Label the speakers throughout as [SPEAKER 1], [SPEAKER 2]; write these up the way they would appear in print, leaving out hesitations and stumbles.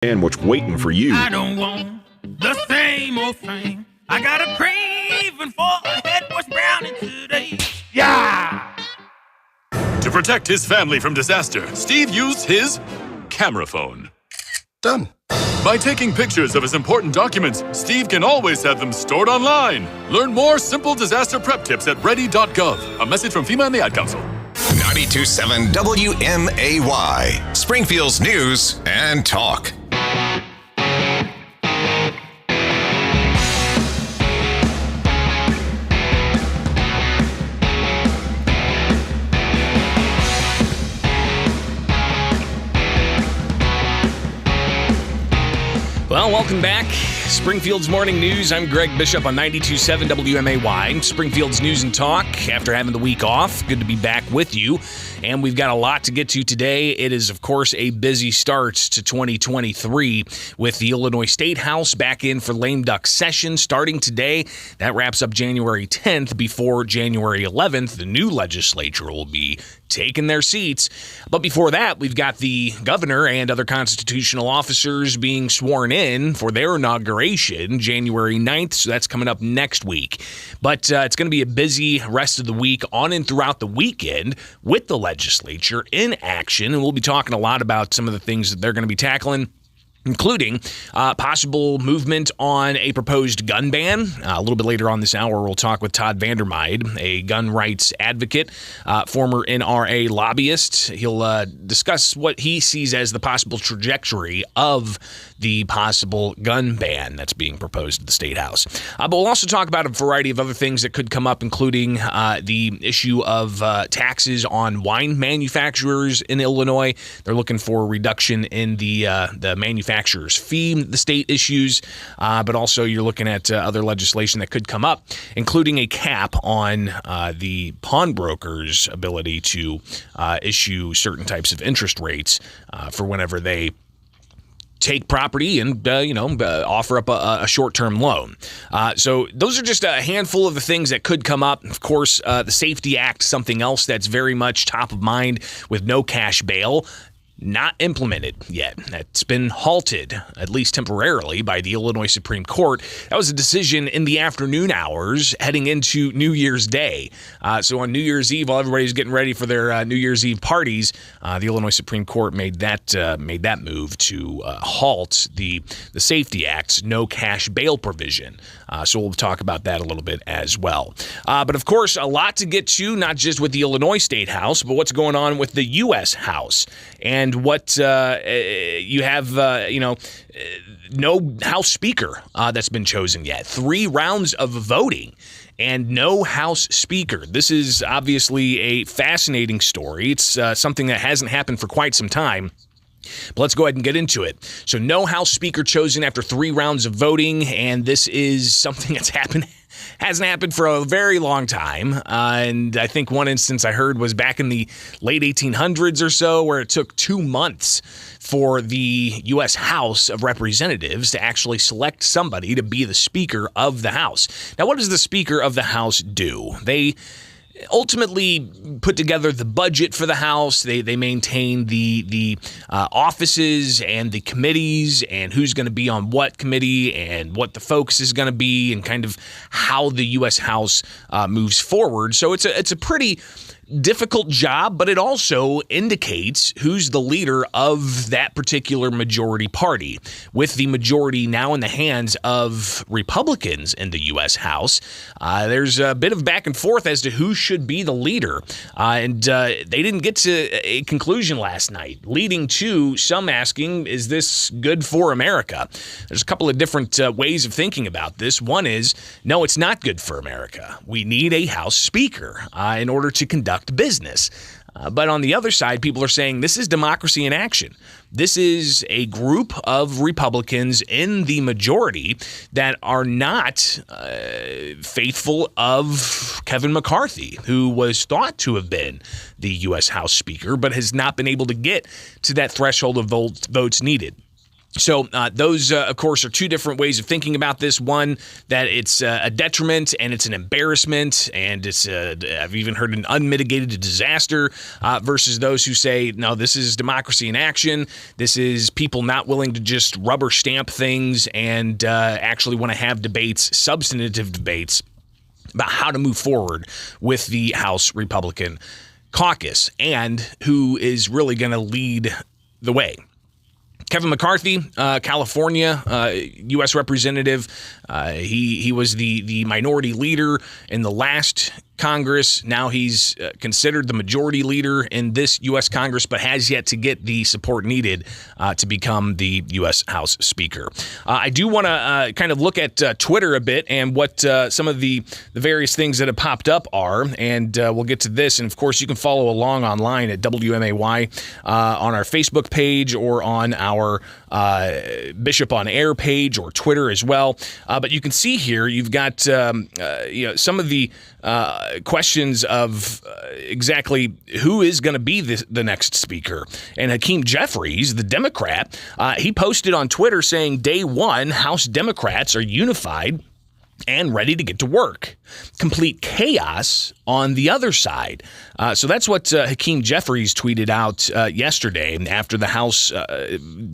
[SPEAKER 1] And what's waiting for you.
[SPEAKER 2] I don't want the same old thing. I got a craving for a head wash brownie today. Yeah!
[SPEAKER 3] To protect his family from disaster, Steve used his camera phone.
[SPEAKER 4] Done.
[SPEAKER 3] By taking pictures of his important documents, Steve can always have them stored online. Learn more simple disaster prep tips at ready.gov. A message from FEMA and the Ad Council.
[SPEAKER 5] 92.7 WMAY, Springfield's news and talk.
[SPEAKER 6] Well, welcome back. Springfield's Morning News. I'm Greg Bishop on 92.7 WMAY. Springfield's News and Talk after having the week off. Good to be back with you. And we've got a lot to get to today. It is, of course, a busy start to 2023 with the Illinois State House back in for lame duck session starting today. That wraps up January 10th. Before January 11th, the new legislature will be taking their seats. But before that, we've got the governor and other constitutional officers being sworn in for their inauguration January 9th. So that's coming up next week. But it's going to be a busy rest of the week on and throughout the weekend with the legislature in action. And we'll be talking a lot about some of the things that they're going to be tackling, including possible movement on a proposed gun ban. A little bit later on this hour, we'll talk with Todd Vandermeide, a gun rights advocate, former NRA lobbyist. He'll discuss what he sees as the possible trajectory of the possible gun ban that's being proposed at the State House. But we'll also talk about a variety of other things that could come up, including the issue of taxes on wine manufacturers in Illinois. They're looking for a reduction in the manufacturer's fee the state issues, but also you're looking at other legislation that could come up, including a cap on the pawnbroker's ability to issue certain types of interest rates for whenever they take property and, offer up a short-term loan. So those are just a handful of the things that could come up. Of course, the Safety Act, something else that's very much top of mind with no cash bail. Not implemented yet. That's been halted, at least temporarily, by the Illinois Supreme Court. That was a decision in the afternoon hours heading into New Year's Day. So on New Year's Eve, while everybody's getting ready for their New Year's Eve parties, the Illinois Supreme Court made that move to halt the Safety Act's no cash bail provision. So we'll talk about that a little bit as well. But of course, a lot to get to, not just with the Illinois State House, but what's going on with the U.S. House. And what you have, no House Speaker that's been chosen yet. 3 rounds of voting and no House Speaker. This is obviously a fascinating story. It's something that hasn't happened for quite some time. But let's go ahead and get into it. So no House Speaker chosen after 3 rounds of voting, and this is something that's hasn't happened for a very long time. And I think one instance I heard was back in the late 1800s or so, where it took 2 months for the U.S. House of Representatives to actually select somebody to be the Speaker of the House. Now, what does the Speaker of the House do? They ultimately put together the budget for the House. They maintain the offices and the committees and who's going to be on what committee and what the focus is going to be and kind of how the U.S. House moves forward. So it's a pretty difficult job, but it also indicates who's the leader of that particular majority party. With the majority now in the hands of Republicans in the U.S. House, there's a bit of back and forth as to who should be the leader, and they didn't get to a conclusion last night, leading to some asking, is this good for America? There's a couple of different ways of thinking about this. One is, no, it's not good for America. We need a House Speaker in order to conduct business. But on the other side, people are saying this is democracy in action. This is a group of Republicans in the majority that are not faithful of Kevin McCarthy, who was thought to have been the U.S. House Speaker, but has not been able to get to that threshold of votes needed. So those, of course, are two different ways of thinking about this. One, that it's a detriment and it's an embarrassment and it's, I've even heard, an unmitigated disaster, versus those who say, no, this is democracy in action. This is people not willing to just rubber stamp things and actually want to have debates, substantive debates, about how to move forward with the House Republican caucus and who is really going to lead the way. Kevin McCarthy, California, U.S. representative. He was the minority leader in the last Congress. Now he's considered the majority leader in this U.S. Congress, but has yet to get the support needed to become the U.S. House Speaker. I do want to kind of look at Twitter a bit and what some of the various things that have popped up are, and we'll get to this. And, of course, you can follow along online at WMAY on our Facebook page or on our Bishop on Air page or Twitter as well. But you can see here you've got some of the questions of exactly who is going to be the next speaker. And Hakeem Jeffries, the Democrat, he posted on Twitter saying, day one, House Democrats are unified and ready to get to work. Complete chaos on the other side. So that's what Hakeem Jeffries tweeted out yesterday after the House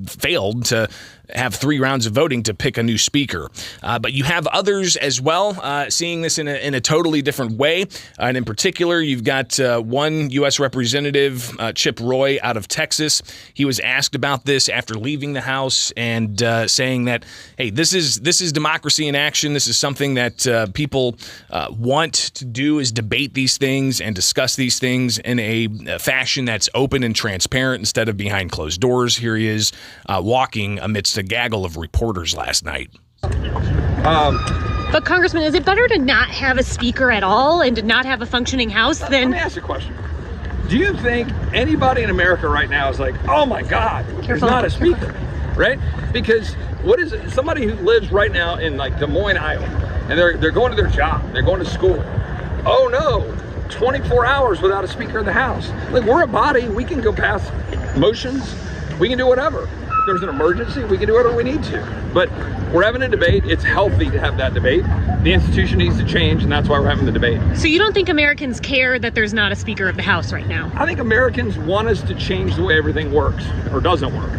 [SPEAKER 6] failed to have 3 rounds of voting to pick a new speaker. But you have others as well seeing this in a totally different way. And in particular, you've got one U.S. representative, Chip Roy, out of Texas. He was asked about this after leaving the House and saying that, hey, this is democracy in action. This is something that people want to do, is debate these things and discuss these things in a fashion that's open and transparent instead of behind closed doors. Here he is walking amidst a gaggle of reporters last night.
[SPEAKER 1] But Congressman, is it better to not have a speaker at all and to not have a functioning House than...
[SPEAKER 4] Let me ask you a question. Do you think anybody in America right now is like, oh my God, there's not a speaker, right? Because what is it? Somebody who lives right now in like Des Moines, Iowa, and they're going to their job, they're going to school. Oh no, 24 hours without a speaker in the House. Like, we're a body, we can go pass motions, we can do whatever. If there's an emergency, we can do whatever we need to. But we're having a debate. It's healthy to have that debate. The institution needs to change, and that's why we're having the debate.
[SPEAKER 1] So you don't think Americans care that there's not a Speaker of the House right now?
[SPEAKER 4] I think Americans want us to change the way everything works or doesn't work.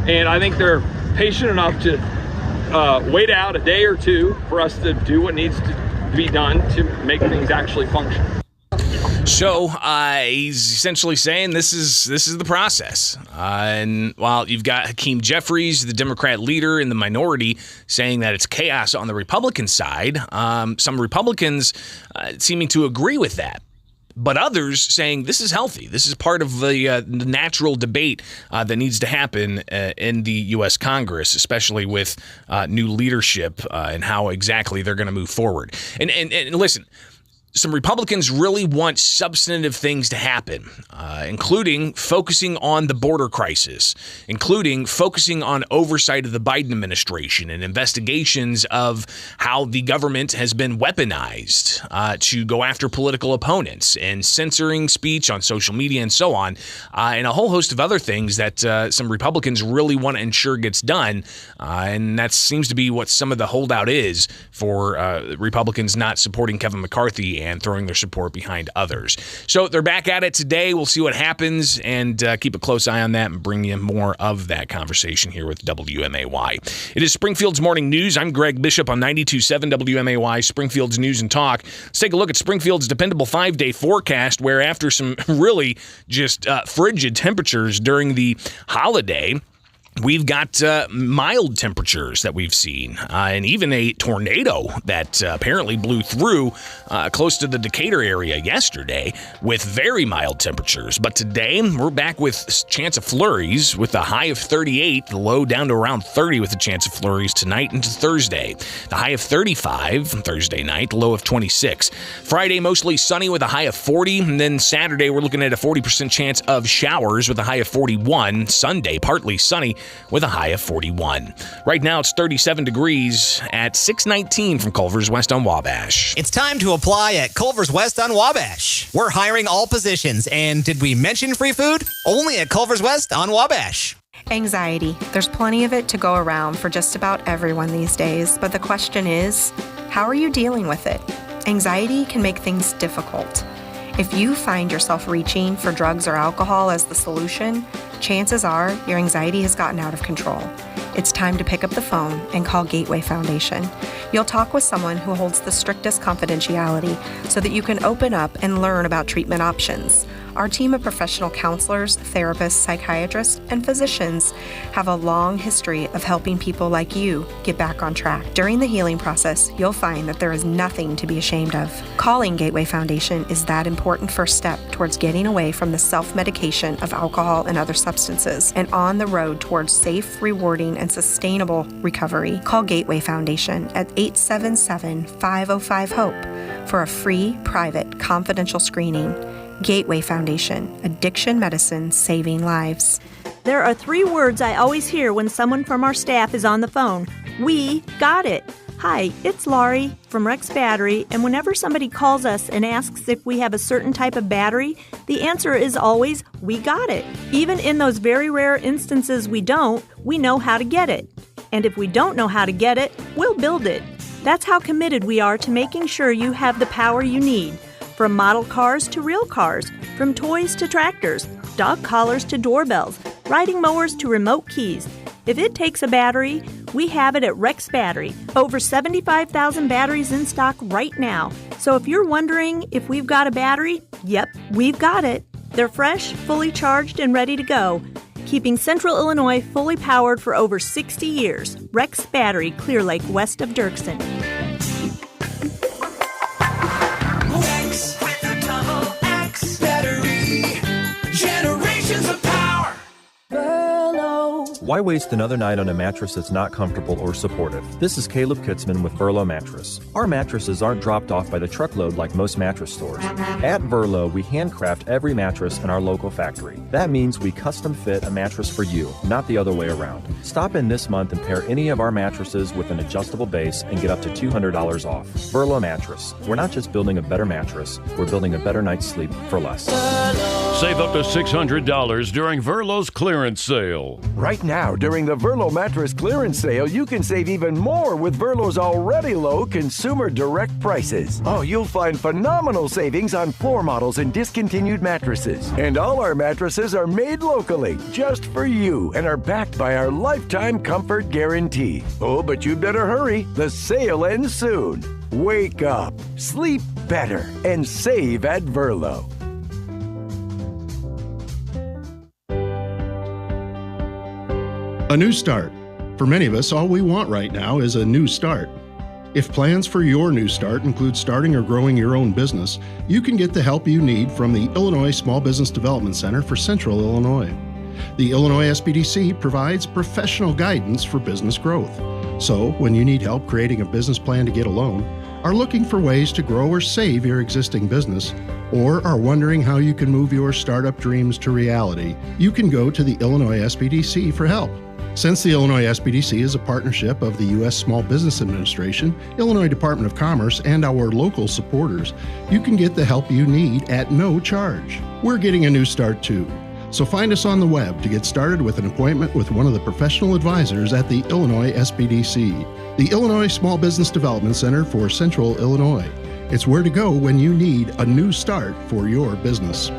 [SPEAKER 4] And I think they're patient enough to wait out a day or two for us to do what needs to be done to make things actually function.
[SPEAKER 6] So he's essentially saying this is the process. And while you've got Hakeem Jeffries, the Democrat leader in the minority, saying that it's chaos on the Republican side, some Republicans seeming to agree with that. But others saying this is healthy. This is part of the natural debate that needs to happen in the U.S. Congress, especially with new leadership and how exactly they're going to move forward. And listen, some Republicans really want substantive things to happen, including focusing on the border crisis, including focusing on oversight of the Biden administration and investigations of how the government has been weaponized to go after political opponents and censoring speech on social media and so on, and a whole host of other things that some Republicans really want to ensure gets done. And that seems to be what some of the holdout is for Republicans not supporting Kevin McCarthy and throwing their support behind others. So they're back at it today. We'll see what happens and keep a close eye on that and bring you more of that conversation here with WMAY. It is Springfield's Morning News. I'm Greg Bishop on 92.7 WMAY, Springfield's News and Talk. Let's take a look at Springfield's dependable 5-day forecast, where after some really just frigid temperatures during the holiday, we've got mild temperatures that we've seen, and even a tornado that apparently blew through close to the Decatur area yesterday with very mild temperatures. But today, we're back with chance of flurries with a high of 38, the low down to around 30 with a chance of flurries tonight into Thursday. The high of 35 Thursday night, the low of 26. Friday, mostly sunny with a high of 40, and then Saturday, we're looking at a 40% chance of showers with a high of 41. Sunday, partly sunny with a high of 41. Right now, it's 37 degrees at 619 from Culver's West on Wabash.
[SPEAKER 7] It's time to apply at Culver's West on Wabash. We're hiring all positions, and did we mention free food? Only at Culver's West on Wabash.
[SPEAKER 8] Anxiety. There's plenty of it to go around for just about everyone these days, but the question is, how are you dealing with it? Anxiety can make things difficult. If you find yourself reaching for drugs or alcohol as the solution, chances are your anxiety has gotten out of control. It's time to pick up the phone and call Gateway Foundation. You'll talk with someone who holds the strictest confidentiality so that you can open up and learn about treatment options. Our team of professional counselors, therapists, psychiatrists, and physicians have a long history of helping people like you get back on track. During the healing process, you'll find that there is nothing to be ashamed of. Calling Gateway Foundation is that important first step towards getting away from the self-medication of alcohol and other substances and on the road towards safe, rewarding, and sustainable recovery. Call Gateway Foundation at 877-505-HOPE for a free, private, confidential screening. Gateway Foundation, addiction medicine saving lives.
[SPEAKER 9] There are 3 words I always hear when someone from our staff is on the phone. We got it. Hi, it's Laurie from Rex Battery, and whenever somebody calls us and asks if we have a certain type of battery, the answer is always, we got it. Even in those very rare instances we don't, we know how to get it. And if we don't know how to get it, we'll build it. That's how committed we are to making sure you have the power you need. From model cars to real cars, from toys to tractors, dog collars to doorbells, riding mowers to remote keys. If it takes a battery, we have it at Rex Battery. Over 75,000 batteries in stock right now. So if you're wondering if we've got a battery, yep, we've got it. They're fresh, fully charged, and ready to go. Keeping Central Illinois fully powered for over 60 years. Rex Battery, Clear Lake, west of Dirksen.
[SPEAKER 10] Why waste another night on a mattress that's not comfortable or supportive? This is Caleb Kitzman with Verlo Mattress. Our mattresses aren't dropped off by the truckload like most mattress stores. At Verlo, we handcraft every mattress in our local factory. That means we custom fit a mattress for you, not the other way around. Stop in this month and pair any of our mattresses with an adjustable base and get up to $200 off. Verlo Mattress. We're not just building a better mattress, we're building a better night's sleep for less.
[SPEAKER 11] Save up to $600 during Verlo's clearance sale.
[SPEAKER 12] Right now, during the Verlo Mattress Clearance Sale, you can save even more with Verlo's already low consumer direct prices. Oh, you'll find phenomenal savings on floor models and discontinued mattresses. And all our mattresses are made locally, just for you, and are backed by our lifetime comfort guarantee. Oh, but you better hurry. The sale ends soon. Wake up, sleep better, and save at Verlo.
[SPEAKER 13] A new start. For many of us, all we want right now is a new start. If plans for your new start include starting or growing your own business, you can get the help you need from the Illinois Small Business Development Center for Central Illinois. The Illinois SBDC provides professional guidance for business growth. So, when you need help creating a business plan to get a loan, are looking for ways to grow or save your existing business, or are wondering how you can move your startup dreams to reality, you can go to the Illinois SBDC for help. Since the Illinois SBDC is a partnership of the U.S. Small Business Administration, Illinois Department of Commerce, and our local supporters, you can get the help you need at no charge. We're getting a new start too. So find us on the web to get started with an appointment with one of the professional advisors at the Illinois SBDC, the Illinois Small Business Development Center for Central Illinois. It's where to go when you need a new start for your business.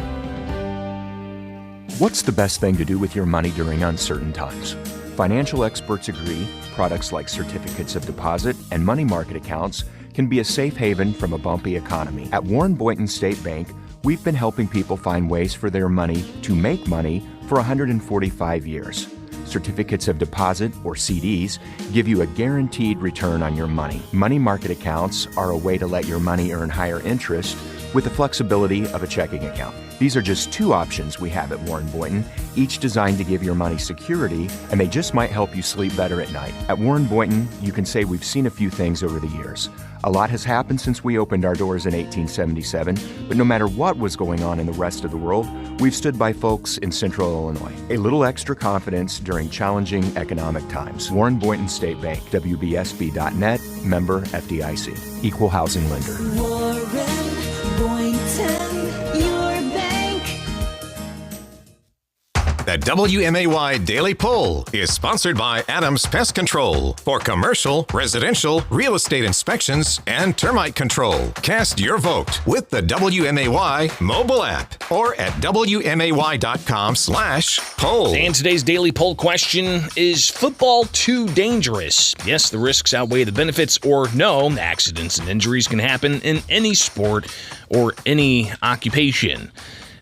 [SPEAKER 14] What's the best thing to do with your money during uncertain times? Financial experts agree products like certificates of deposit and money market accounts can be a safe haven from a bumpy economy. At Warren Boynton State Bank, we've been helping people find ways for their money to make money for 145 years. Certificates of deposit, or CDs, give you a guaranteed return on your money. Money market accounts are a way to let your money earn higher interest with the flexibility of a checking account. These are just 2 options we have at Warren Boynton, each designed to give your money security, and they just might help you sleep better at night. At Warren Boynton, you can say we've seen a few things over the years. A lot has happened since we opened our doors in 1877, but no matter what was going on in the rest of the world, we've stood by folks in Central Illinois. A little extra confidence during challenging economic times. Warren Boynton State Bank, WBSB.net, member FDIC. Equal housing lender.
[SPEAKER 15] Warren Boynton, your bank.
[SPEAKER 5] The WMAY Daily Poll is sponsored by Adams Pest Control for commercial, residential, real estate inspections, and termite control. Cast your vote with the WMAY mobile app or at WMAY.com/poll.
[SPEAKER 6] And today's daily poll question, is football too dangerous? Yes, the risks outweigh the benefits, or no, accidents and injuries can happen in any sport or any occupation.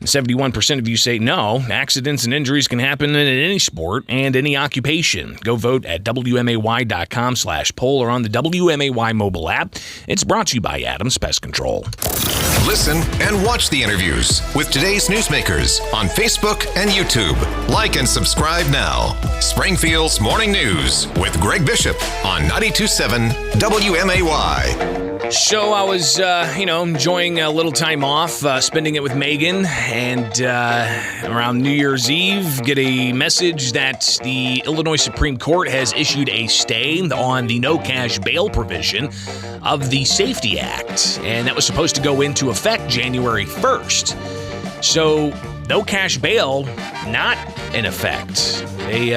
[SPEAKER 6] And 71% of you say no, accidents and injuries can happen in any sport and any occupation. Go vote at WMAY.com/poll or on the WMAY mobile app. It's brought to you by Adams Pest Control.
[SPEAKER 5] Listen and watch the interviews with today's newsmakers on Facebook and YouTube. Like and subscribe now. Springfield's Morning News with Greg Bishop on 92.7 WMAY.
[SPEAKER 6] So I was, enjoying a little time off, spending it with Megan, and around New Year's Eve, get a message that the Illinois Supreme Court has issued a stay on the no cash bail provision of the Safety Act, and that was supposed to go into effect January 1st. So no cash bail, not in effect. They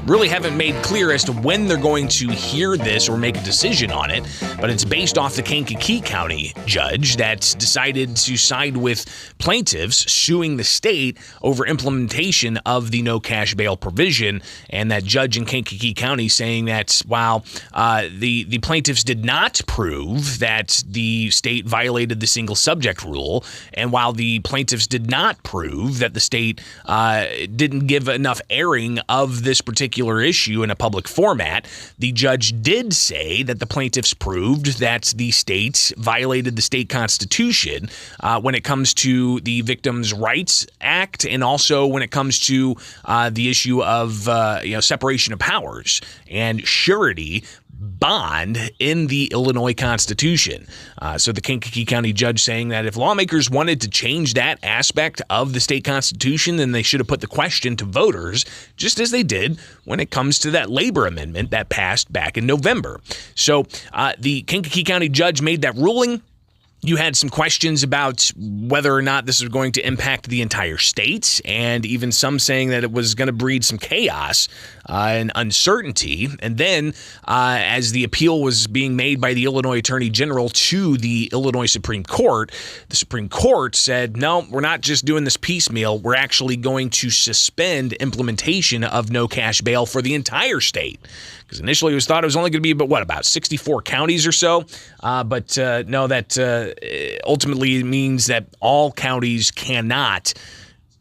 [SPEAKER 6] really haven't made clear as to when they're going to hear this or make a decision on it, but it's based off the Kankakee County judge that decided to side with plaintiffs suing the state over implementation of the no cash bail provision, and that judge in Kankakee County saying that while the plaintiffs did not prove that the state violated the single subject rule, and while the plaintiffs did not prove that the state didn't give enough airing of this particular issue in a public format, the judge did say that the plaintiffs proved that the state violated the state constitution when it comes to the Victims' Rights Act, and also when it comes to the issue of separation of powers and surety bond in the Illinois Constitution. So the Kankakee County judge saying that if lawmakers wanted to change that aspect of the state constitution, then they should have put the question to voters, just as they did when it comes to that labor amendment that passed back in November. So the Kankakee County judge made that ruling. You had some questions about whether or not this was going to impact the entire state, and even some saying that it was going to breed some chaos and uncertainty. And then, as the appeal was being made by the Illinois Attorney General to the Illinois Supreme Court, the Supreme Court said, no, we're not just doing this piecemeal. We're actually going to suspend implementation of no cash bail for the entire state. Because initially it was thought it was only going to be about 64 counties or so. But no, that ultimately means that all counties cannot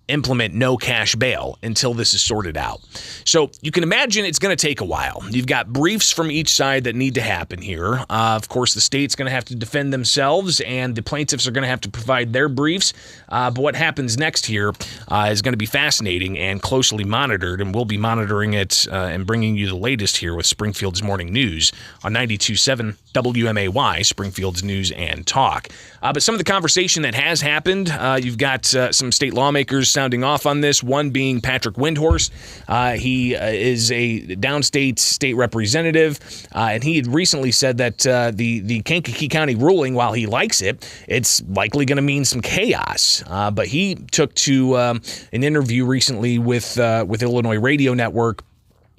[SPEAKER 6] implement no cash bail until this is sorted out. So you can imagine it's going to take a while. You've got briefs from each side that need to happen here. Of course, the state's going to have to defend themselves, and the plaintiffs are going to have to provide their briefs. But what happens next here is going to be fascinating and closely monitored, and we'll be monitoring it and bringing you the latest here with Springfield's Morning News on 92.7 WMAY, Springfield's News and Talk. But some of the conversation that has happened, you've got some state lawmakers sounding off on this, one being Patrick Windhorst. He is a downstate state representative, and he had recently said that the Kankakee County ruling, while he likes it, it's likely going to mean some chaos. But he took to an interview recently with Illinois Radio Network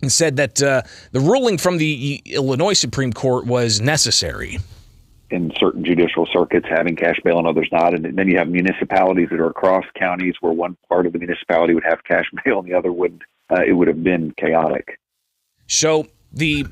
[SPEAKER 6] and said that the ruling from the Illinois Supreme Court was necessary.
[SPEAKER 15] In certain judicial circuits, having cash bail and others not. And then you have municipalities that are across counties where one part of the municipality would have cash bail and the other wouldn't. It would have been chaotic.
[SPEAKER 6] So the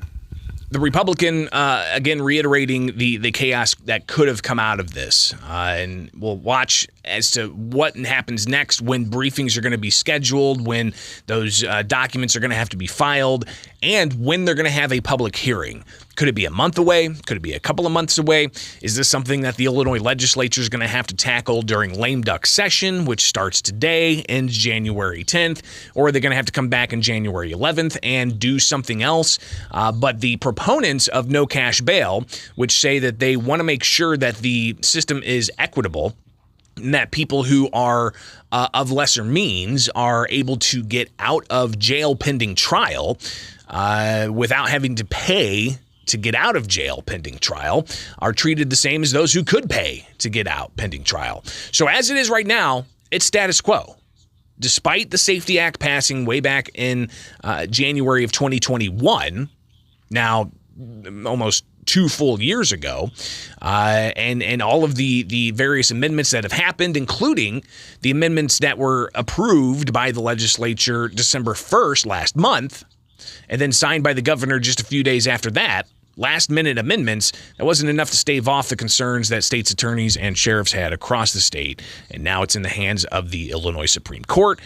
[SPEAKER 6] Republican, again, reiterating the chaos that could have come out of this. And we'll watch as to what happens next when briefings are going to be scheduled, when those documents are going to have to be filed, and when they're going to have a public hearing. Could it be a month away? Could it be a couple of months away? Is this something that the Illinois legislature is going to have to tackle during lame duck session, which starts today, ends January 10th? Or are they going to have to come back on January 11th and do something else? But the proponents of no cash bail, which say that they want to make sure that the system is equitable, and that people who are of lesser means are able to get out of jail pending trial without having to pay to get out of jail pending trial, are treated the same as those who could pay to get out pending trial. So as it is right now, it's status quo. despite the Safety Act passing way back in January of 2021, now almost 2 full years ago, and all of the various amendments that have happened, including the amendments that were approved by the legislature December 1st last month, and then signed by the governor just a few days after that, last-minute amendments, that wasn't enough to stave off the concerns that states' attorneys and sheriffs had across the state, and now it's in the hands of the Illinois Supreme Court.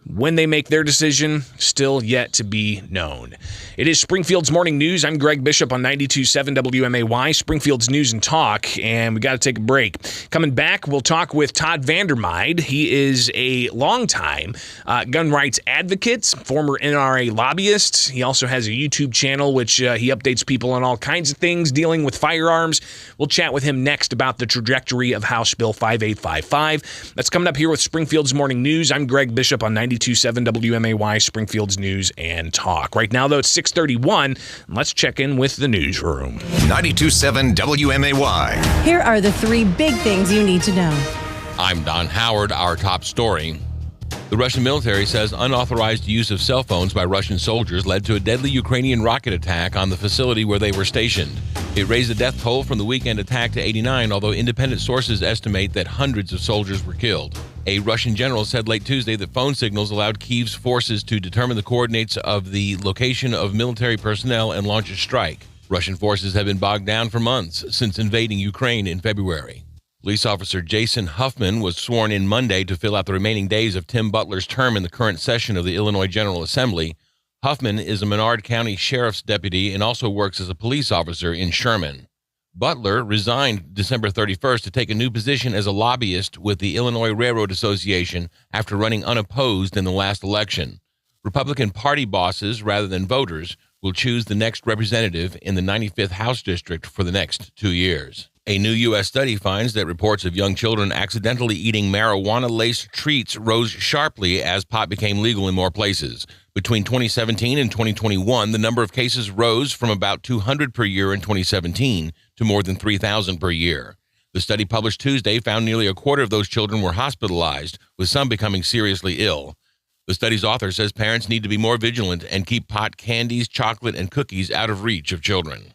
[SPEAKER 6] When they make their decision, still yet to be known. It is Springfield's Morning News. I'm Greg Bishop on 92.7 WMAY, Springfield's News and Talk, and we got to take a break. Coming back, we'll talk with Todd Vandermeide. He is a longtime gun rights advocate, former NRA lobbyist. He also has a YouTube channel, which he updates people on all kinds of things dealing with firearms. We'll chat with him next about the trajectory of House Bill 5855. That's coming up here with Springfield's Morning News. I'm Greg Bishop on 92.7 WMAY, Springfield's News and Talk. Right now, though, it's 6:31. Let's check in with the newsroom.
[SPEAKER 5] 92.7 WMAY.
[SPEAKER 16] Here are the 3 big things you need to know.
[SPEAKER 17] I'm Don Howard. Our top story. The Russian military says unauthorized use of cell phones by Russian soldiers led to a deadly Ukrainian rocket attack on the facility where they were stationed. It raised the death toll from the weekend attack to 89, although independent sources estimate that hundreds of soldiers were killed. A Russian general said late Tuesday that phone signals allowed Kyiv's forces to determine the coordinates of the location of military personnel and launch a strike. Russian forces have been bogged down for months since invading Ukraine in February. Police officer Jason Huffman was sworn in Monday to fill out the remaining days of Tim Butler's term in the current session of the Illinois General Assembly. Huffman is a Menard County Sheriff's deputy and also works as a police officer in Sherman. Butler resigned December 31st to take a new position as a lobbyist with the Illinois Railroad Association after running unopposed in the last election. Republican Party bosses, rather than voters, will choose the next representative in the 95th House District for the next 2 years. A new U.S. study finds that reports of young children accidentally eating marijuana-laced treats rose sharply as pot became legal in more places. Between 2017 and 2021, the number of cases rose from about 200 per year in 2017 to more than 3,000 per year. The study published Tuesday found nearly a quarter of those children were hospitalized, with some becoming seriously ill. The study's author says parents need to be more vigilant and keep pot candies, chocolate, and cookies out of reach of children.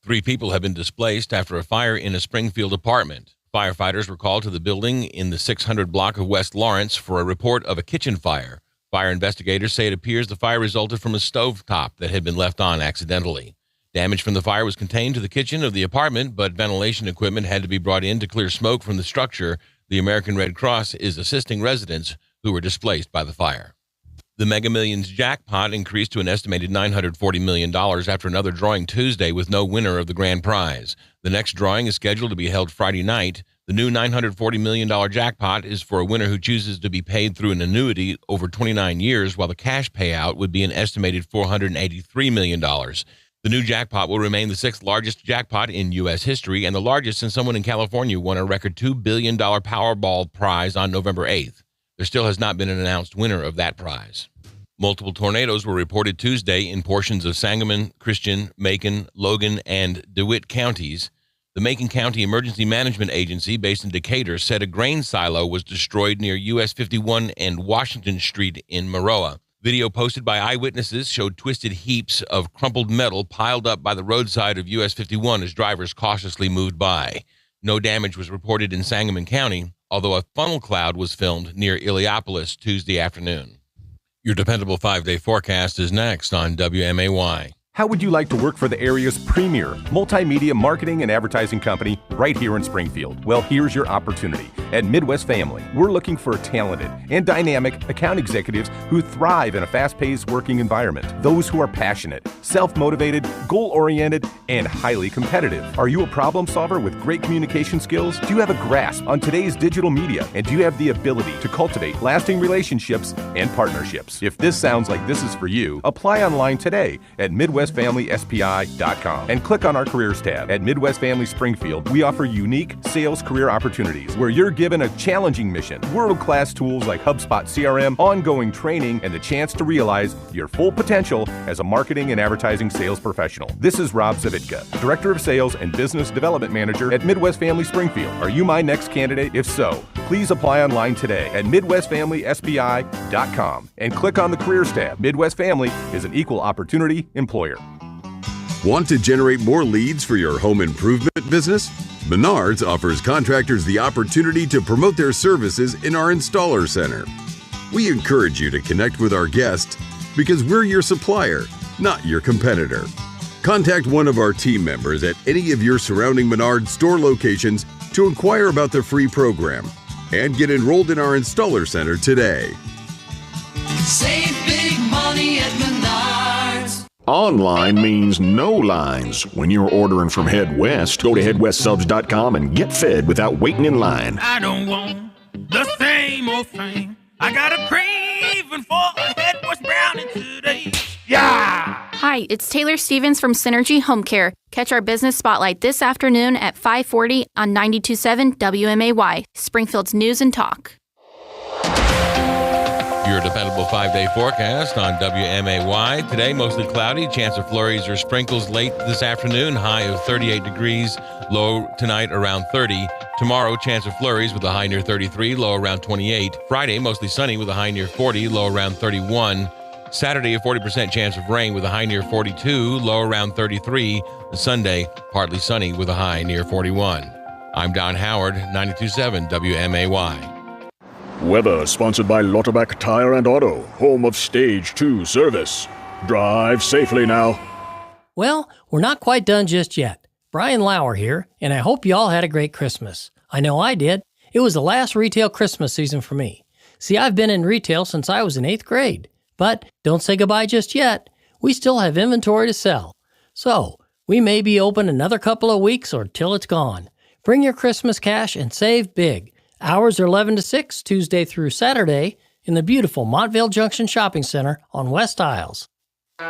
[SPEAKER 17] 3 people have been displaced after a fire in a Springfield apartment. Firefighters were called to the building in the 600 block of West Lawrence for a report of a kitchen fire. Fire investigators say it appears the fire resulted from a stovetop that had been left on accidentally. Damage from the fire was contained to the kitchen of the apartment, but ventilation equipment had to be brought in to clear smoke from the structure. The American Red Cross is assisting residents who were displaced by the fire. The Mega Millions jackpot increased to an estimated $940 million after another drawing Tuesday with no winner of the grand prize. The next drawing is scheduled to be held Friday night. The new $940 million jackpot is for a winner who chooses to be paid through an annuity over 29 years, while the cash payout would be an estimated $483 million. The new jackpot will remain the 6th largest jackpot in U.S. history and the largest since someone in California won a record $2 billion Powerball prize on November 8th. There still has not been an announced winner of that prize. Multiple tornadoes were reported Tuesday in portions of Sangamon, Christian, Macon, Logan, and DeWitt counties. The Macon County Emergency Management Agency, based in Decatur, said a grain silo was destroyed near US 51 and Washington Street in Maroa. Video posted by eyewitnesses showed twisted heaps of crumpled metal piled up by the roadside of US 51 as drivers cautiously moved by. No damage was reported in Sangamon County, although a funnel cloud was filmed near Illiopolis Tuesday afternoon. Your dependable 5-day forecast is next on WMAY.
[SPEAKER 18] How would you like to work for the area's premier multimedia marketing and advertising company right here in Springfield? Well, here's your opportunity. At Midwest Family, we're looking for talented and dynamic account executives who thrive in a fast-paced working environment. Those who are passionate, self-motivated, goal-oriented, and highly competitive. Are you a problem solver with great communication skills? Do you have a grasp on today's digital media? And do you have the ability to cultivate lasting relationships and partnerships? If this sounds like this is for you, apply online today at MidwestFamilySPI.com and click on our careers tab. At Midwest Family Springfield, we offer unique sales career opportunities where you're given a challenging mission, world-class tools like HubSpot CRM, ongoing training, and the chance to realize your full potential as a marketing and advertising sales professional. This is Rob Zavitka, Director of Sales and Business Development Manager at Midwest Family Springfield. Are you my next candidate? If so, please apply online today at MidwestFamilySBI.com and click on the Careers tab. Midwest Family is an equal opportunity employer.
[SPEAKER 19] Want to generate more leads for your home improvement business? Menards offers contractors the opportunity to promote their services in our Installer Center. We encourage you to connect with our guests because we're your supplier, not your competitor. Contact one of our team members at any of your surrounding Menards store locations to inquire about the free program and get enrolled in our Installer Center today.
[SPEAKER 2] Save big money at Menards.
[SPEAKER 20] Online means no lines. When you're ordering from Head West, go to headwestsubs.com and get fed without waiting in line.
[SPEAKER 2] I don't want the same old thing. I got a craving for a Head West brownie today. Yeah!
[SPEAKER 21] Hi, it's Taylor Stevens from Synergy Home Care. Catch our business spotlight this afternoon at 5:40 on 92.7 WMAY, Springfield's News and Talk.
[SPEAKER 17] Your dependable 5-day forecast on WMAY. Today, mostly cloudy. Chance of flurries or sprinkles late this afternoon. High of 38 degrees. Low tonight around 30. Tomorrow, chance of flurries with a high near 33. Low around 28. Friday, mostly sunny with a high near 40. Low around 31. Saturday, a 40% chance of rain with a high near 42. Low around 33. Sunday, partly sunny with a high near 41. I'm Don Howard, 92.7 WMAY.
[SPEAKER 20] Weather sponsored by Lauterbach Tire and Auto, home of Stage 2 service. Drive safely now.
[SPEAKER 22] Well, we're not quite done just yet. Brian Lauer here, and I hope you all had a great Christmas. I know I did. It was the last retail Christmas season for me. See, I've been in retail since I was in 8th grade. But don't say goodbye just yet. We still have inventory to sell. So, we may be open another couple of weeks or till it's gone. Bring your Christmas cash and save big. Hours are 11 to 6, Tuesday through Saturday, in the beautiful Montvale Junction Shopping Center on West Isles.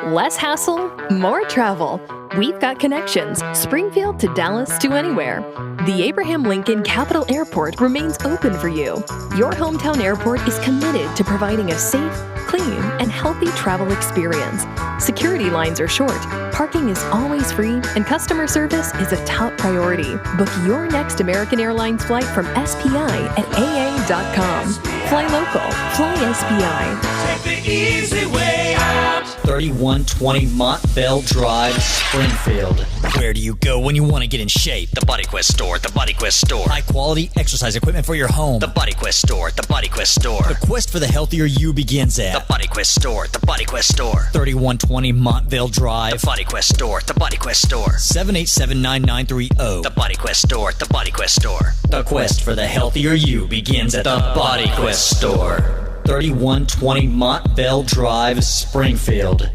[SPEAKER 23] Less hassle, more travel. We've got connections, Springfield to Dallas to anywhere. The Abraham Lincoln Capital Airport remains open for you. Your hometown airport is committed to providing a safe, clean, and healthy travel experience. Security lines are short, parking is always free, and customer service is a top priority. Book your next American Airlines flight from SPI at aa.com. Fly local, fly SPI.
[SPEAKER 2] Take the easy way out.
[SPEAKER 24] 3120 Montvale Drive, Springfield.
[SPEAKER 7] Where do you go when you want to get in shape?
[SPEAKER 24] The Body Quest store, the Body Quest store.
[SPEAKER 7] High quality exercise equipment for your home.
[SPEAKER 24] The Body Quest store, the Body Quest store.
[SPEAKER 7] The quest for the healthier you begins at
[SPEAKER 24] The Body Quest store, the Body Quest store.
[SPEAKER 7] 3120 Montvale Drive.
[SPEAKER 24] The Body Quest store, the Body Quest store.
[SPEAKER 7] 787-9930.
[SPEAKER 24] The Body Quest store, the Body Quest store.
[SPEAKER 7] The quest for the healthier you begins at the Body Quest store. 3120 Montvale Drive, Springfield.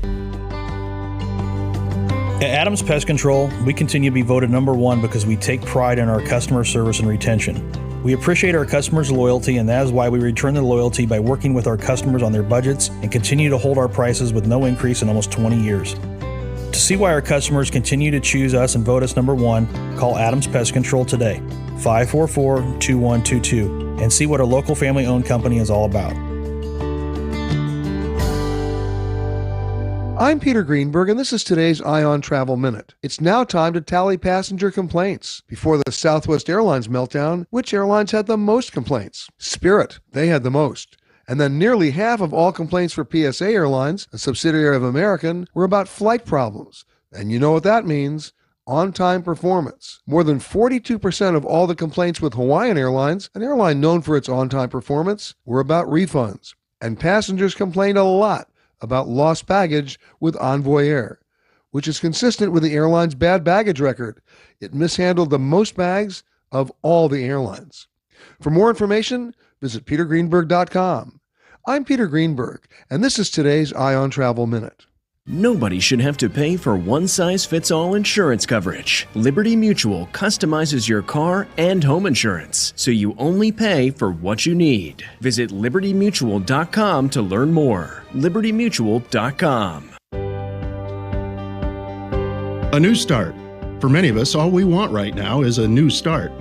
[SPEAKER 25] At Adams Pest Control, we continue to be voted #1 because we take pride in our customer service and retention. We appreciate our customers' loyalty, and that is why we return their loyalty by working with our customers on their budgets and continue to hold our prices with no increase in almost 20 years. To see why our customers continue to choose us and vote us #1, call Adams Pest Control today, 544-2122, and see what a local family-owned company is all about.
[SPEAKER 26] I'm Peter Greenberg, and this is today's Ion Travel Minute. It's now time to tally passenger complaints. Before the Southwest Airlines meltdown, which airlines had the most complaints? Spirit, they had the most. And then nearly half of all complaints for PSA Airlines, a subsidiary of American, were about flight problems. And you know what that means. On-time performance. More than 42% of all the complaints with Hawaiian Airlines, an airline known for its on-time performance, were about refunds. And passengers complained a lot about lost baggage with Envoy Air, which is consistent with the airline's bad baggage record. It mishandled the most bags of all the airlines. For more information, visit petergreenberg.com. I'm Peter Greenberg, and this is today's Ion Travel Minute.
[SPEAKER 27] Nobody should have to pay for one-size-fits-all insurance coverage. Liberty Mutual customizes your car and home insurance, so you only pay for what you need. Visit libertymutual.com to learn more. libertymutual.com.
[SPEAKER 13] A new start. For many of us, all we want right now is a new start.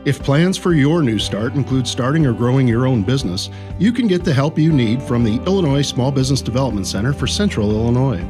[SPEAKER 13] If plans for your new start include starting or growing your own business, you can get the help you need from the Illinois Small Business Development Center for Central Illinois.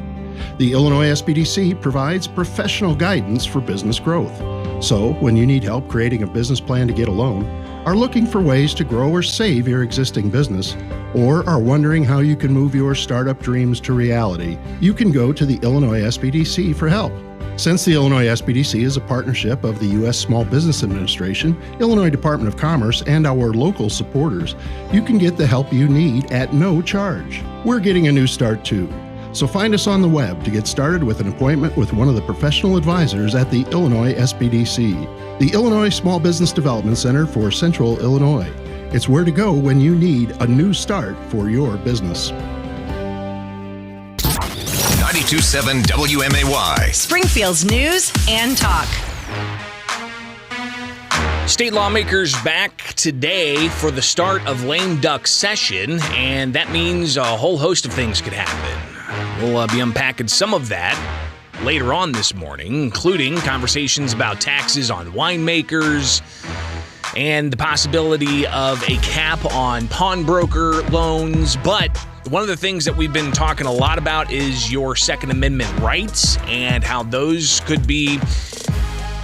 [SPEAKER 13] The Illinois SBDC provides professional guidance for business growth. So, when you need help creating a business plan to get a loan, are looking for ways to grow or save your existing business, or are wondering how you can move your startup dreams to reality, you can go to the Illinois SBDC for help. Since the Illinois SBDC is a partnership of the U.S. Small Business Administration, Illinois Department of Commerce, and our local supporters, you can get the help you need at no charge. We're getting a new start too. So find us on the web to get started with an appointment with one of the professional advisors at the Illinois SBDC, the Illinois Small Business Development Center for Central Illinois. It's where to go when you need a new start for your business.
[SPEAKER 5] 92.7 WMAY.
[SPEAKER 16] Springfield's news and talk.
[SPEAKER 6] State lawmakers back today for the start of lame duck session, and that means a whole host of things could happen. We'll be unpacking some of that later on this morning, including conversations about taxes on winemakers and the possibility of a cap on pawnbroker loans. But one of the things that we've been talking a lot about is your Second Amendment rights and how those could be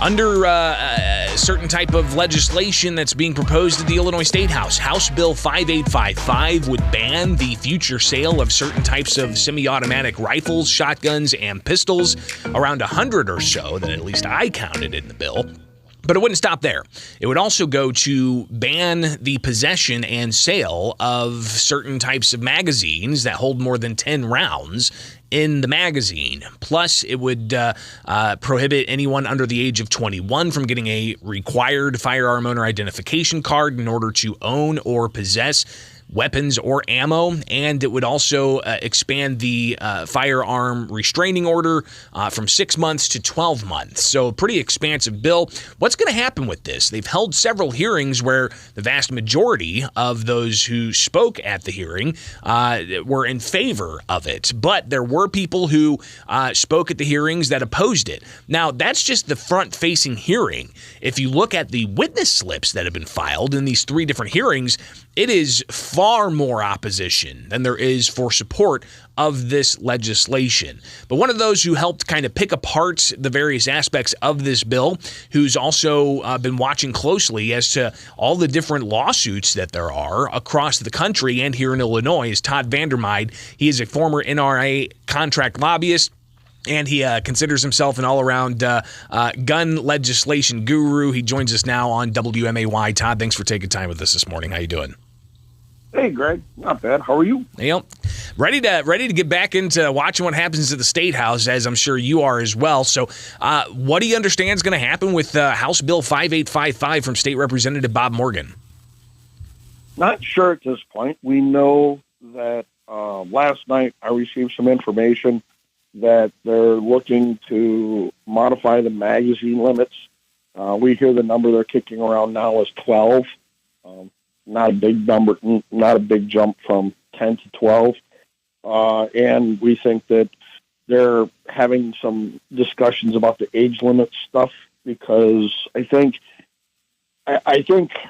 [SPEAKER 6] under a certain type of legislation that's being proposed at the Illinois State House. House Bill 5855 would ban the future sale of certain types of semi-automatic rifles, shotguns, and pistols, around 100 or so that at least I counted in the bill. But it wouldn't stop there. It would also go to ban the possession and sale of certain types of magazines that hold more than 10 rounds in the magazine. Plus, it would prohibit anyone under the age of 21 from getting a required firearm owner identification card in order to own or possess weapons or ammo, and it would also expand the firearm restraining order from 6 months to 12 months. So a pretty expansive bill. What's going to happen with this? They've held several hearings where the vast majority of those who spoke at the hearing were in favor of it, but there were people who spoke at the hearings that opposed it. Now, that's just the front-facing hearing. If you look at the witness slips that have been filed in these 3 different hearings, it is far more opposition than there is for support of this legislation. But one of those who helped kind of pick apart the various aspects of this bill, who's also been watching closely as to all the different lawsuits that there are across the country and here in Illinois, is Todd Vandermeide. He is a former NRA contract lobbyist, and he considers himself an all-around gun legislation guru. He joins us now on WMAY. Todd, thanks for taking time with us this morning. How you doing?
[SPEAKER 1] Hey, Greg. Not bad. How are you?
[SPEAKER 6] Yep. Ready to get back into watching what happens at the State House, as I'm sure you are as well. So what do you understand is going to happen with House Bill 5855 from State Representative Bob Morgan?
[SPEAKER 1] Not sure at this point. We know that last night I received some information that they're looking to modify the magazine limits. We hear the number they're kicking around now is 12. Not a big number, not a big jump from 10 to 12. And we think that they're having some discussions about the age limit stuff, because I think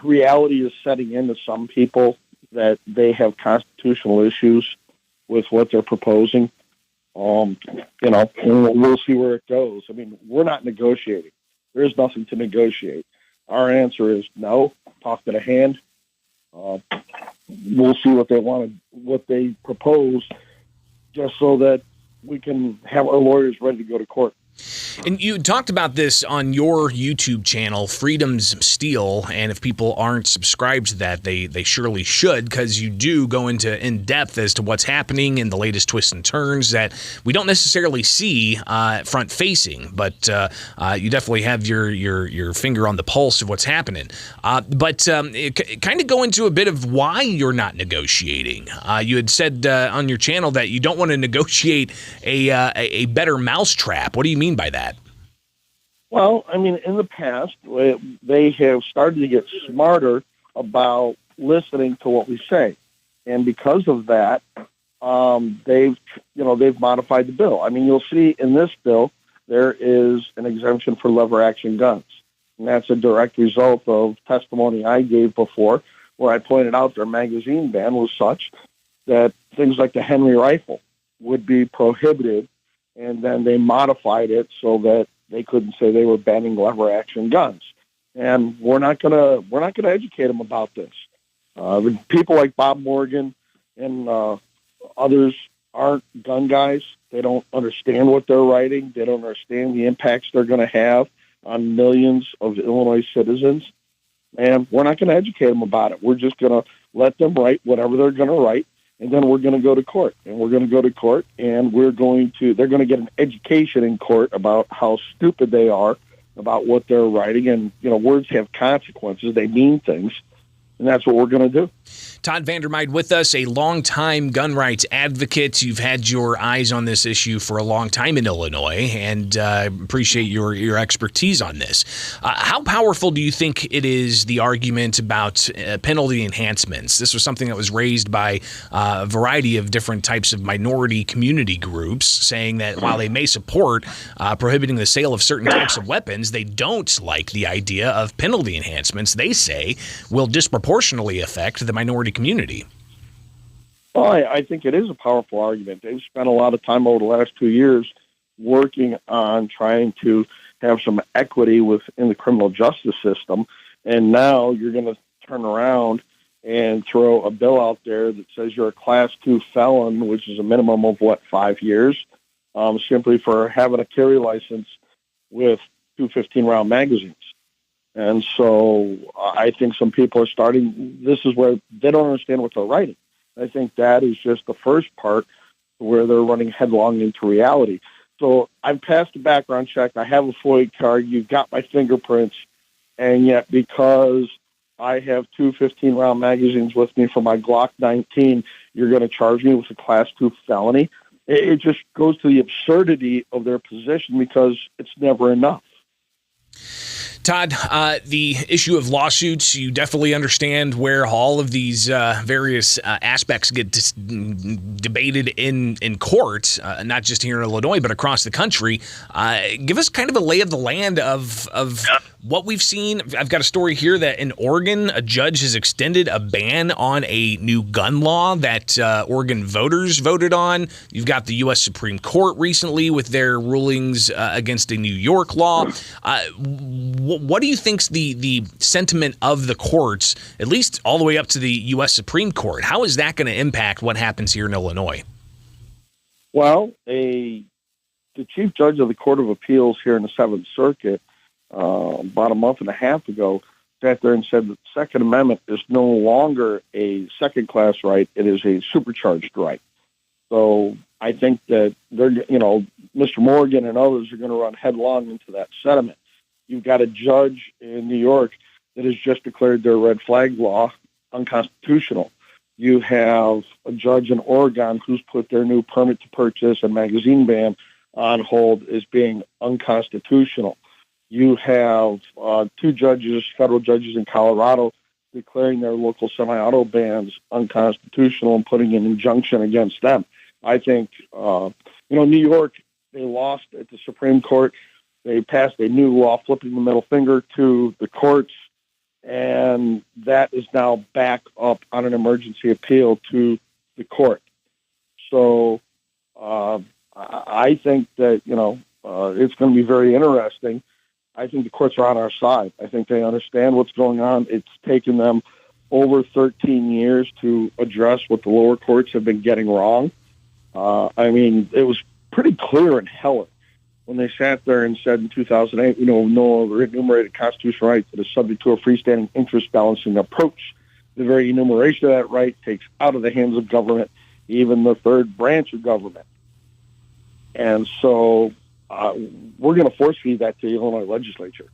[SPEAKER 1] reality is setting into some people that they have constitutional issues with what they're proposing. We'll see where it goes. I mean, we're not negotiating. There's nothing to negotiate. Our answer is no, talk to the hand. We'll see what they propose, just so that we can have our lawyers ready to go to court.
[SPEAKER 6] And you talked about this on your YouTube channel, Freedom's Steel, and if people aren't subscribed to that, they surely should, because you do go into in-depth as to what's happening and the latest twists and turns that we don't necessarily see front-facing, but you definitely have your finger on the pulse of what's happening. But kind of go into a bit of why you're not negotiating. You had said on your channel that you don't want to negotiate a better mousetrap. What do you mean by that?
[SPEAKER 1] Well, I mean, in the past, they have started to get smarter about listening to what we say, and because of that, they've modified the bill. I mean, you'll see in this bill there is an exemption for lever action guns. And that's a direct result of testimony I gave before, where I pointed out their magazine ban was such that things like the Henry rifle would be prohibited, and then they modified it so that they couldn't say they were banning lever action guns. And we're not gonna educate them about this. People like Bob Morgan and others aren't gun guys. They don't understand what they're writing. They don't understand the impacts they're going to have on millions of Illinois citizens. And we're not going to educate them about it. We're just going to let them write whatever they're going to write, and then we're going to go to court. And we're going to go to court, and they're going to get an education in court about how stupid they are about what they're writing. And, words have consequences. They mean things. And that's what we're going to do.
[SPEAKER 6] Todd Vandermeide with us, a longtime gun rights advocate. You've had your eyes on this issue for a long time in Illinois, and appreciate your expertise on this. How powerful do you think it is, the argument about penalty enhancements? This was something that was raised by a variety of different types of minority community groups, saying that while they may support prohibiting the sale of certain types of weapons, they don't like the idea of penalty enhancements they say will disproportionately affect the minority community.
[SPEAKER 1] Well, I think it is a powerful argument. They've spent a lot of time over the last 2 years working on trying to have some equity within the criminal justice system, and now you're going to turn around and throw a bill out there that says you're a Class 2 felon, which is a minimum of, 5 years, simply for having a carry license with 2 15-round magazines. And so I think some people are this is where they don't understand what they're writing. I think that is just the first part where they're running headlong into reality. So I've passed a background check. I have a FOIA card. You've got my fingerprints. And yet because I have 2 15-round magazines with me for my Glock 19, you're going to charge me with a Class 2 felony? It just goes to the absurdity of their position because it's never enough.
[SPEAKER 6] Todd, the issue of lawsuits, you definitely understand where all of these various aspects get debated in court, not just here in Illinois, but across the country. Give us kind of a lay of the land of what we've seen. I've got a story here that in Oregon, a judge has extended a ban on a new gun law that Oregon voters voted on. You've got the U.S. Supreme Court recently with their rulings against a New York law. What do you think's the sentiment of the courts, at least all the way up to the U.S. Supreme Court? How is that going to impact what happens here in Illinois?
[SPEAKER 1] Well, the chief judge of the Court of Appeals here in the Seventh Circuit about a month and a half ago sat there and said that the Second Amendment is no longer a second-class right; it is a supercharged right. So I think that Mr. Morgan and others are going to run headlong into that sentiment. You've got a judge in New York that has just declared their red flag law unconstitutional. You have a judge in Oregon who's put their new permit to purchase and magazine ban on hold as being unconstitutional. You have 2 judges, federal judges in Colorado, declaring their local semi-auto bans unconstitutional and putting an injunction against them. I think, New York, they lost at the Supreme Court. They passed a new law flipping the middle finger to the courts, and that is now back up on an emergency appeal to the court. So I think that, it's going to be very interesting. I think the courts are on our side. I think they understand what's going on. It's taken them over 13 years to address what the lower courts have been getting wrong. It was pretty clear in Heller when they sat there and said in 2008, no enumerated constitutional right that is subject to a freestanding interest balancing approach. The very enumeration of that right takes out of the hands of government, even the third branch of government. And so we're going to force feed that to the Illinois legislature.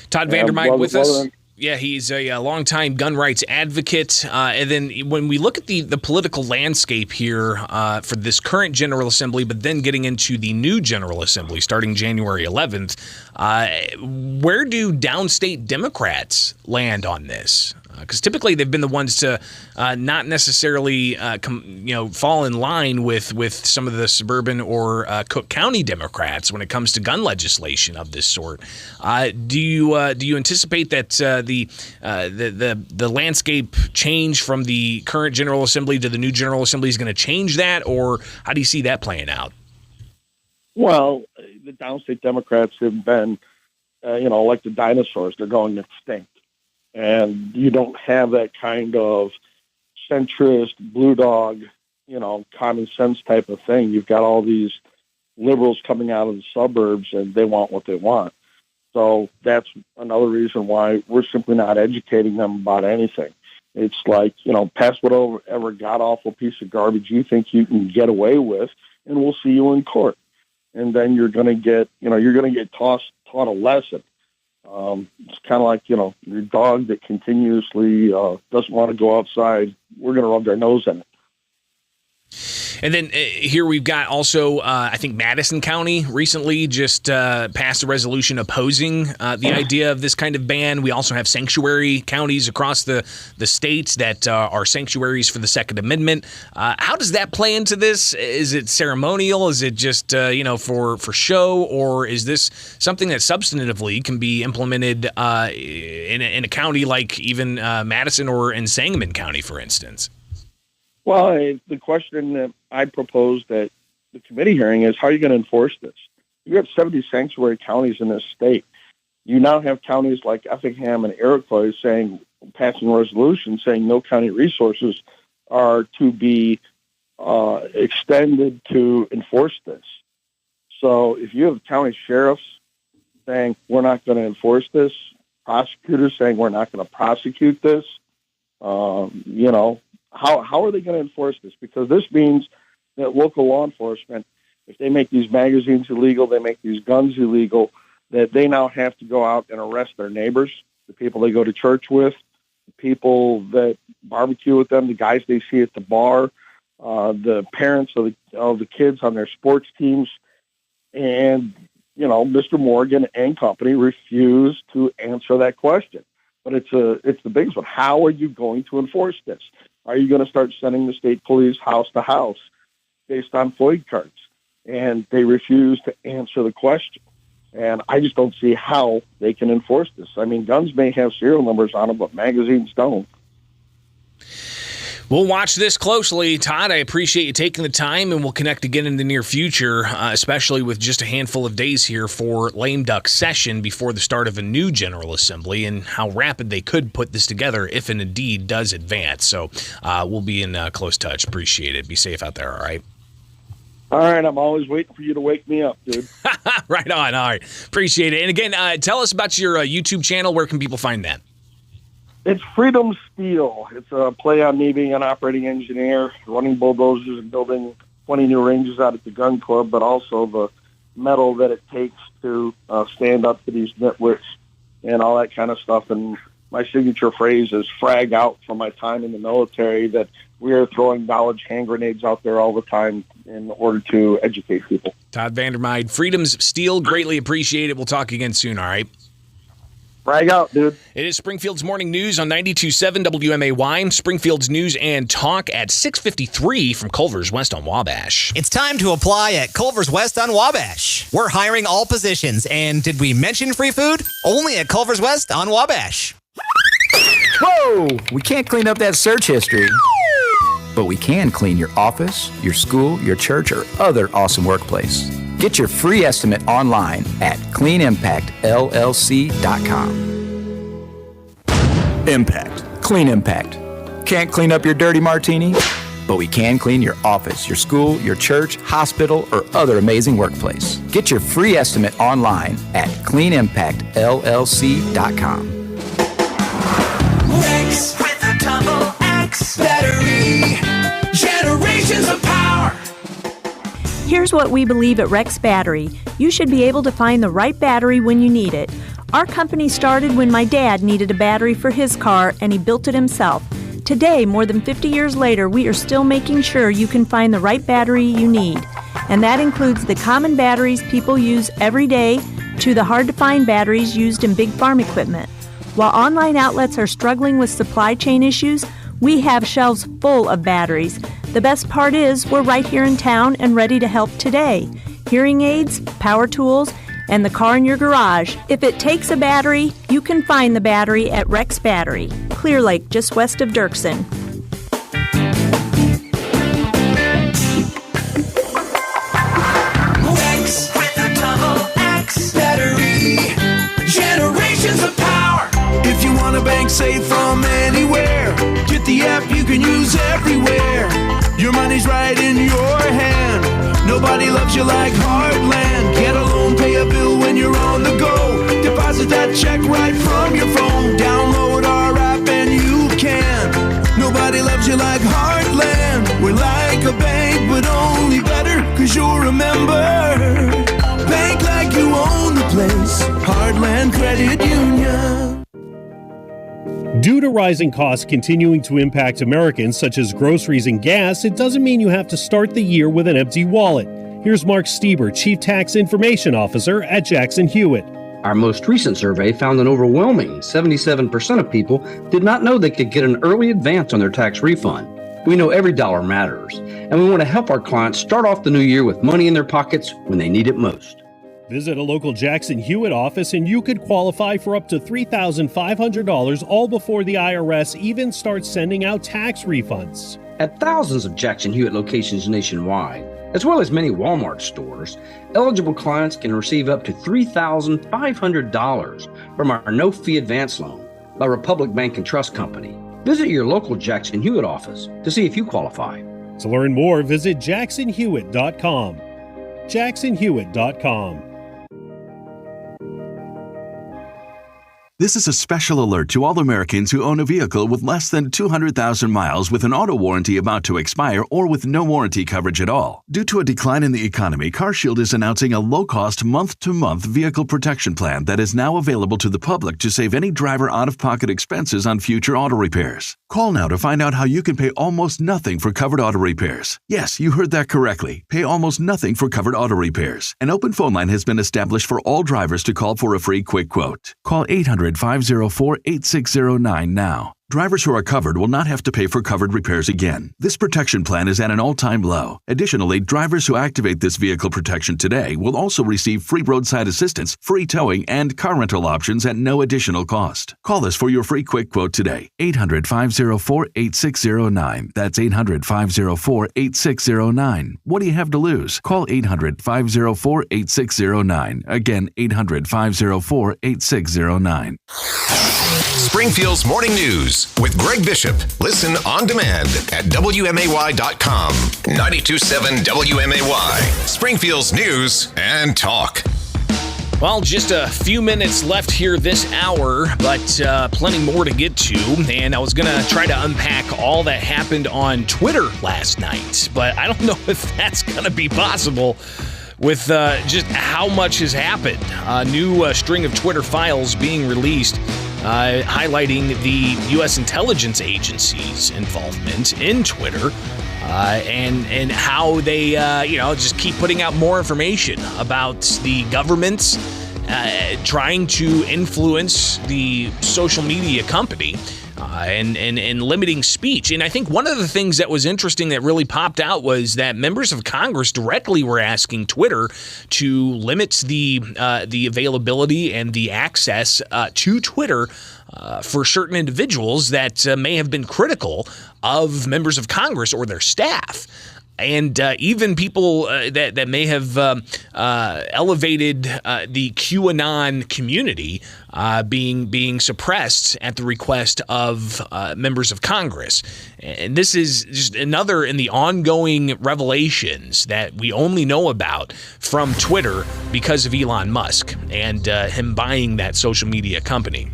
[SPEAKER 6] Todd Vandermeide with us. Yeah, he's a longtime gun rights advocate. And then when we look at the political landscape here for this current General Assembly, but then getting into the new General Assembly starting January 11th, where do downstate Democrats land on this? Because typically they've been the ones to not necessarily fall in line with some of the suburban or Cook County Democrats when it comes to gun legislation of this sort. Do you anticipate that the landscape change from the current General Assembly to the new General Assembly is going to change that, or how do you see that playing out?
[SPEAKER 1] Well, the downstate Democrats have been, like the dinosaurs. They're going extinct. And you don't have that kind of centrist, blue dog, common sense type of thing. You've got all these liberals coming out of the suburbs, and they want what they want. So that's another reason why we're simply not educating them about anything. It's like, pass whatever god-awful piece of garbage you think you can get away with, and we'll see you in court. And then you're going to get taught a lesson. It's kind of like, your dog that continuously doesn't want to go outside. We're going to rub their nose in it.
[SPEAKER 6] And then here we've got also, I think Madison County recently just passed a resolution opposing the idea of this kind of ban. We also have sanctuary counties across the states that are sanctuaries for the Second Amendment. How does that play into this? Is it ceremonial? Is it just, for show? Or is this something that substantively can be implemented in a county like even Madison or in Sangamon County, for instance?
[SPEAKER 1] Well, the question that I proposed at the committee hearing is, how are you going to enforce this? You have 70 sanctuary counties in this state. You now have counties like Effingham and Iroquois passing a resolution saying no county resources are to be extended to enforce this. So if you have county sheriffs saying we're not going to enforce this, prosecutors saying we're not going to prosecute this, How are they going to enforce this? Because this means that local law enforcement, if they make these magazines illegal, they make these guns illegal, that they now have to go out and arrest their neighbors, the people they go to church with, the people that barbecue with them, the guys they see at the bar, the parents of the kids on their sports teams. And, Mr. Morgan and company refuse to answer that question. But it's the biggest one. How are you going to enforce this? Are you going to start sending the state police house to house based on FOID cards? And they refuse to answer the question. And I just don't see how they can enforce this. I mean, guns may have serial numbers on them, but magazines don't.
[SPEAKER 6] We'll watch this closely. Todd, I appreciate you taking the time, and we'll connect again in the near future, especially with just a handful of days here for lame duck session before the start of a new General Assembly and how rapid they could put this together if it indeed does advance. So we'll be in close touch. Appreciate it. Be safe out there, all right?
[SPEAKER 1] All right, I'm always waiting for you to wake me up, dude.
[SPEAKER 6] Right on. All right. Appreciate it. And again, tell us about your YouTube channel. Where can people find that?
[SPEAKER 1] It's Freedom Steel. It's a play on me being an operating engineer, running bulldozers and building 20 new ranges out at the gun club, but also the metal that it takes to stand up to these nitwits and all that kind of stuff. And my signature phrase is frag out from my time in the military, that we are throwing knowledge hand grenades out there all the time in order to educate people.
[SPEAKER 6] Todd Vandermeide, Freedom's Steel. Greatly appreciate it. We'll talk again soon, all right?
[SPEAKER 1] Frag out, dude.
[SPEAKER 6] It is Springfield's Morning News on 92.7 WMAY. Springfield's News and Talk at 6:53 from Culver's West on Wabash.
[SPEAKER 3] It's time to apply at Culver's West on Wabash. We're hiring all positions, and did we mention free food? Only at Culver's West on Wabash.
[SPEAKER 4] Whoa! We can't clean up that search history. But we can clean your office, your school, your church, or other awesome workplace. Get your free estimate online at cleanimpactllc.com. Impact. Clean Impact. Can't clean up your dirty martini? But we can clean your office, your school, your church, hospital, or other amazing workplace. Get your free estimate online at cleanimpactllc.com.
[SPEAKER 2] Rex with a double X battery. Generations of power.
[SPEAKER 8] Here's what we believe at Rex Battery. You should be able to find the right battery when you need it. Our company started when my dad needed a battery for his car, and he built it himself. Today, more than 50 years later, we are still making sure you can find the right battery you need. And that includes the common batteries people use every day to the hard-to-find batteries used in big farm equipment. While online outlets are struggling with supply chain issues, we have shelves full of batteries. The best part is we're right here in town and ready to help today. Hearing aids, power tools, and the car in your garage. If it takes a battery, you can find the battery at Rex Battery, Clear Lake, just west of Dirksen.
[SPEAKER 2] Rex with a double X battery. Generations of power.
[SPEAKER 9] If you want to bank safe from anywhere, get the app you can use everywhere. Your money's right in your hand. Nobody loves you like Heartland. Get a loan, pay a bill when you're on the go. Deposit that check right from your phone. Download our app and you can. Nobody loves you like Heartland. We're like a bank, but only better, 'cause you'll remember. Bank like you own the place. Heartland Credit Union.
[SPEAKER 10] Due to rising costs continuing to impact Americans, such as groceries and gas, it doesn't mean you have to start the year with an empty wallet. Here's Mark Stieber, Chief Tax Information Officer at Jackson Hewitt.
[SPEAKER 11] Our most recent survey found an overwhelming 77% of people did not know they could get an early advance on their tax refund. We know every dollar matters, and we want to help our clients start off the new year with money in their pockets when they need it most.
[SPEAKER 10] Visit a local Jackson Hewitt office and you could qualify for up to $3,500 all before the IRS even starts sending out tax refunds.
[SPEAKER 11] At thousands of Jackson Hewitt locations nationwide, as well as many Walmart stores, eligible clients can receive up to $3,500 from our no-fee advance loan by Republic Bank and Trust Company. Visit your local Jackson Hewitt office to see if you qualify.
[SPEAKER 10] To learn more, visit jacksonhewitt.com. jacksonhewitt.com.
[SPEAKER 12] This is a special alert to all Americans who own a vehicle with less than 200,000 miles with an auto warranty about to expire or with no warranty coverage at all. Due to a decline in the economy, CarShield is announcing a low-cost month-to-month vehicle protection plan that is now available to the public to save any driver out-of-pocket expenses on future auto repairs. Call now to find out how you can pay almost nothing for covered auto repairs. Yes, you heard that correctly. Pay almost nothing for covered auto repairs. An open phone line has been established for all drivers to call for a free quick quote. Call 800-504-8609 now. Drivers who are covered will not have to pay for covered repairs again. This protection plan is at an all-time low. Additionally, drivers who activate this vehicle protection today will also receive free roadside assistance, free towing, and car rental options at no additional cost. Call us for your free quick quote today. 800-504-8609. That's 800-504-8609. What do you have to lose? Call 800-504-8609. Again, 800-504-8609.
[SPEAKER 5] Springfield's Morning News with Greg Bishop. Listen on demand at WMAY.com. 92.7 WMAY. Springfield's News and Talk.
[SPEAKER 6] Well, just a few minutes left here this hour, but plenty more to get to. And I was going to try to unpack all that happened on Twitter last night, but I don't know if that's going to be possible with just how much has happened. A new string of Twitter files being released highlighting the U.S. intelligence agency's involvement in Twitter and how they, just keep putting out more information about the government's trying to influence the social media company and limiting speech. And I think one of the things that was interesting that really popped out was that members of Congress directly were asking Twitter to limit the availability and the access to Twitter for certain individuals that may have been critical of members of Congress or their staff. And even people that may have elevated the QAnon community being suppressed at the request of members of Congress. And this is just another in the ongoing revelations that we only know about from Twitter because of Elon Musk and him buying that social media company.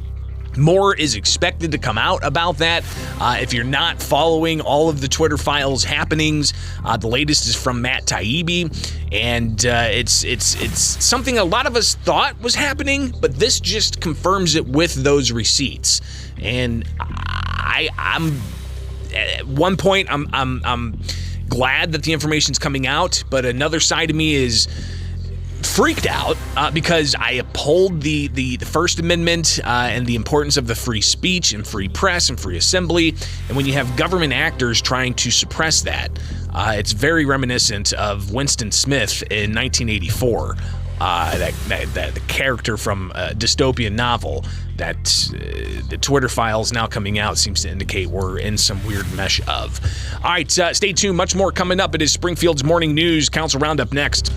[SPEAKER 6] More is expected to come out about that. If you're not following all of the Twitter files happenings, the latest is from Matt Taibbi, and it's something a lot of us thought was happening, but this just confirms it with those receipts. And I'm at one point I'm glad that the information's coming out, but another side of me is freaked out because I uphold the First Amendment and the importance of the free speech and free press and free assembly. And when you have government actors trying to suppress that, it's very reminiscent of Winston Smith in 1984. The character from a dystopian novel that the Twitter files now coming out seems to indicate we're in some weird mesh of. All right, stay tuned. Much more coming up. It is Springfield's Morning News. Council Roundup next.